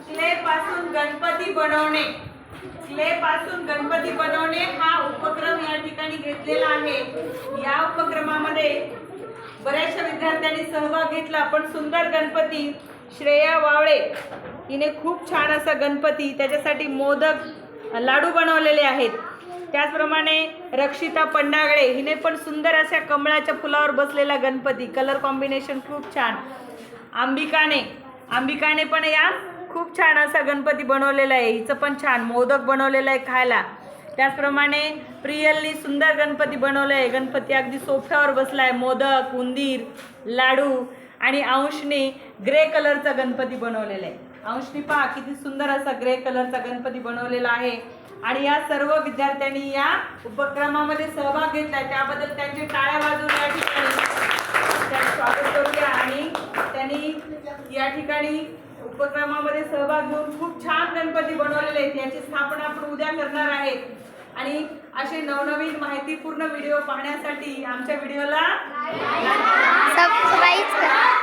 Clay पासून गणपती बनवणे. Clay पासून गणपती बनवणे हा उपक्रम या ठिकाणी घेतलेला आहे. या उपक्रमामध्ये बऱ्याचशा विद्यार्थ्यांनी सहभाग घेतला. पण सुंदर गणपती श्रेया वावळे हिने खूप छान असा गणपती, त्याच्यासाठी मोदक लाडू बनवलेले आहेत. त्याचप्रमाणे रक्षिता पंडागळे हिने पण सुंदर अशा कमळाच्या फुलावर बसलेला गणपती, कलर कॉम्बिनेशन खूप छान. अंबिकाने पण या खूप छान असा गणपती बनवलेला आहे. हिचं पण छान मोदक बनवलेला आहे खायला. त्याचप्रमाणे प्रियलनी सुंदर गणपती बनवलं आहे. गणपती अगदी सोफ्यावर बसला आहे. मोदक, उंदीर, लाडू. आणि अंशने ग्रे कलरचा गणपती बनवलेला आहे. अंशनी पहा किती सुंदर असा ग्रे कलरचा गणपती बनवलेला आहे. आणि या सर्व विद्यार्थ्यांनी या उपक्रमामध्ये सहभाग घेतला, त्याबद्दल त्यांचे टाळ्या वाजवून या ठिकाणी त्यांचं स्वागत करूया. आणि त्यांनी या ठिकाणी उपक्रमामध्ये सहभाग घेऊन खूप छान गणपती बनवलेले आहेत. याची स्थापना आपण उद्या करणार आहेत. आणि असे नवनवीन माहितीपूर्ण व्हिडिओ पाहण्यासाठी आमच्या व्हिडिओला सबस्क्राईब करा.